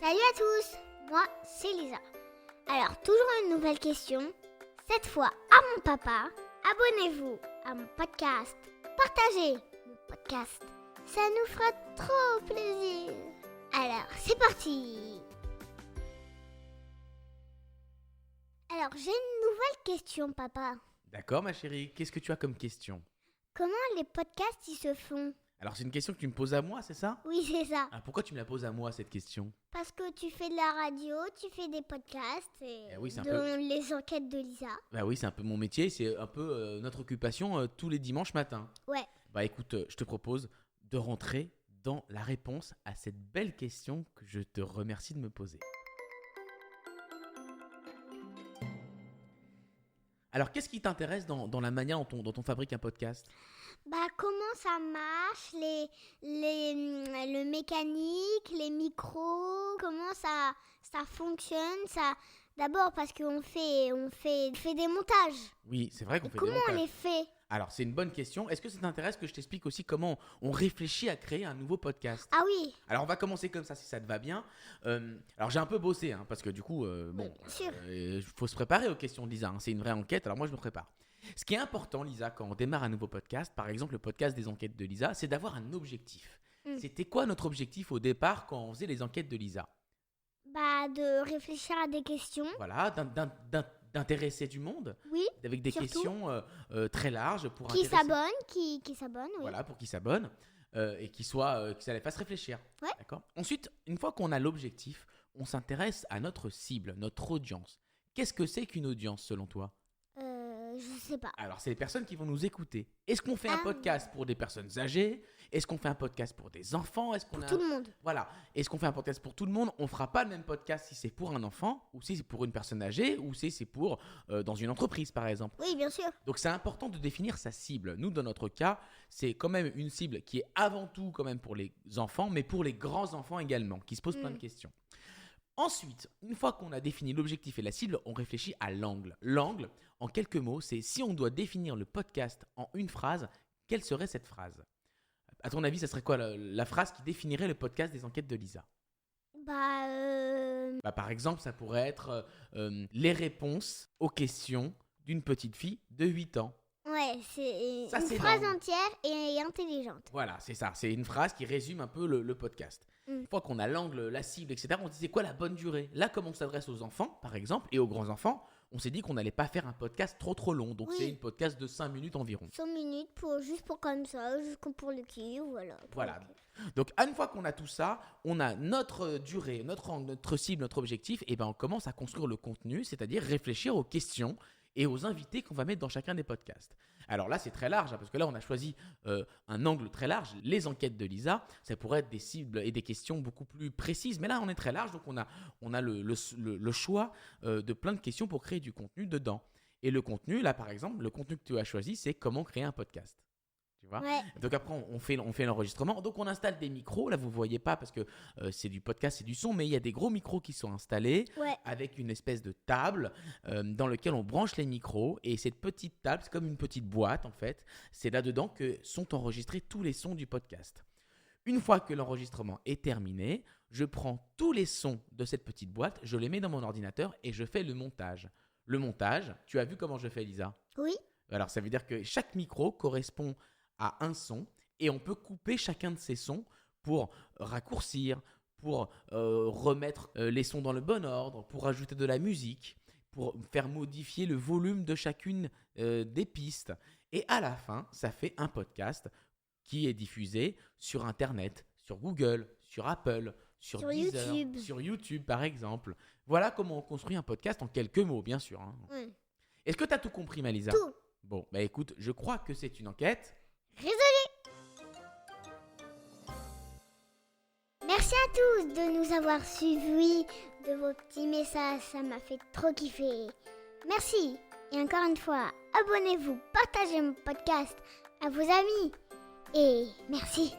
Salut à tous, moi c'est Lisa. Alors toujours une nouvelle question, cette fois à mon papa. Abonnez-vous à mon podcast, partagez mon podcast, ça nous fera trop plaisir. Alors c'est parti. Alors j'ai une nouvelle question papa. D'accord ma chérie, qu'est-ce que tu as comme question? Comment les podcasts ils se font? Alors c'est une question que tu me poses à moi, c'est ça? Oui c'est ça. Ah, pourquoi tu me la poses à moi cette question? Parce que tu fais de la radio, tu fais des podcasts, oui, c'est un dont les enquêtes de Lisa. Bah oui, c'est un peu mon métier, c'est un peu notre occupation tous les dimanches matins. Ouais. Bah écoute, je te propose de rentrer dans la réponse à cette belle question que je te remercie de me poser. Alors qu'est-ce qui t'intéresse dans la manière dont on fabrique un podcast? Bah comment ça marche, le mécanique, les micros, comment ça fonctionne, ça. D'abord parce qu'on fait des montages. Oui, c'est vrai qu'on fait des Comment montages. on les fait? Alors c'est une bonne question. Est-ce que ça t'intéresse que je t'explique aussi comment on réfléchit à créer un nouveau podcast? Ah oui. Alors on va commencer comme ça si ça te va bien. Alors j'ai un peu bossé parce que du coup, Bien sûr. faut se préparer aux questions de Lisa. C'est une vraie enquête, alors moi je me prépare. Ce qui est important Lisa quand on démarre un nouveau podcast, par exemple le podcast des enquêtes de Lisa, c'est d'avoir un objectif. C'était quoi notre objectif au départ quand on faisait les enquêtes de Lisa? Bah de réfléchir à des questions. Voilà, d'intéresser du monde. Oui. Avec des surtout. questions très larges pour Qui intéresser. s'abonne, qui s'abonne, oui. Voilà, pour qu'ils s'abonnent et que ça les fasse réfléchir. Ouais. D'accord. Ensuite, une fois qu'on a l'objectif, on s'intéresse à notre cible, notre audience. Qu'est-ce que c'est qu'une audience selon toi? Je sais pas. Alors, c'est les personnes qui vont nous écouter. Est-ce qu'on fait un Ah. podcast pour des personnes âgées? Est-ce qu'on fait un podcast pour des enfants? Est-ce qu'on Pour a tout le monde. Voilà. Est-ce qu'on fait un podcast pour tout le monde? On fera pas le même podcast si c'est pour un enfant ou si c'est pour une personne âgée ou si c'est pour dans une entreprise par exemple. Oui, bien sûr. Donc c'est important de définir sa cible. Nous, dans notre cas, c'est quand même une cible qui est avant tout quand même pour les enfants, mais pour les grands enfants également, qui se posent plein de questions. Ensuite, une fois qu'on a défini l'objectif et la cible, on réfléchit à l'angle. L'angle, en quelques mots, c'est si on doit définir le podcast en une phrase, quelle serait cette phrase? À ton avis, ça serait quoi la phrase qui définirait le podcast des enquêtes de Lisa? Par exemple, ça pourrait être les réponses aux questions d'une petite fille de 8 ans. Ouais, c'est Ça, une c'est phrase l'angle. entière et intelligente. Voilà, c'est ça. C'est une phrase qui résume un peu le podcast. Une fois qu'on a l'angle, la cible, etc., on se dit c'est quoi la bonne durée? Là, comme on s'adresse aux enfants, par exemple, et aux grands-enfants, on s'est dit qu'on n'allait pas faire un podcast trop long. Donc, Oui. c'est une podcast de 5 minutes environ. 100 minutes juste pour comme ça, juste pour le kiff, voilà. Voilà. Donc, une fois qu'on a tout ça, on a notre durée, notre angle, notre cible, notre objectif, et ben on commence à construire le contenu, c'est-à-dire réfléchir aux questions et aux invités qu'on va mettre dans chacun des podcasts. Alors là, c'est très large, parce que là, on a choisi un angle très large. Les enquêtes de Lisa, ça pourrait être des cibles et des questions beaucoup plus précises. Mais là, on est très large, donc on a le choix de plein de questions pour créer du contenu dedans. Et le contenu, là, par exemple, le contenu que tu as choisi, c'est comment créer un podcast. Tu vois? Ouais. Donc après, on fait l'enregistrement. Donc on installe des micros. Là, vous ne voyez pas parce que c'est du podcast, c'est du son, mais il y a des gros micros qui sont installés Ouais. avec une espèce de table dans laquelle on branche les micros. Et cette petite table, c'est comme une petite boîte en fait. C'est là-dedans que sont enregistrés tous les sons du podcast. Une fois que l'enregistrement est terminé, je prends tous les sons de cette petite boîte, je les mets dans mon ordinateur et je fais le montage. Le montage, tu as vu comment je fais, Lisa? Oui. Alors, ça veut dire que chaque micro correspond à un son et on peut couper chacun de ces sons pour raccourcir, pour remettre les sons dans le bon ordre, pour ajouter de la musique, pour faire modifier le volume de chacune des pistes. Et à la fin, ça fait un podcast qui est diffusé sur Internet, sur Google, sur Apple, sur Deezer, YouTube. sur YouTube par exemple. Voilà comment on construit un podcast en quelques mots, bien sûr. Ouais. Est-ce que tu as tout compris, Malisa? Tout. Bon, bah écoute, je crois que c'est une enquête. Résolu. Merci à tous de nous avoir suivis, de vos petits messages, ça m'a fait trop kiffer. Merci. Et encore une fois, abonnez-vous, partagez mon podcast à vos amis. Et merci.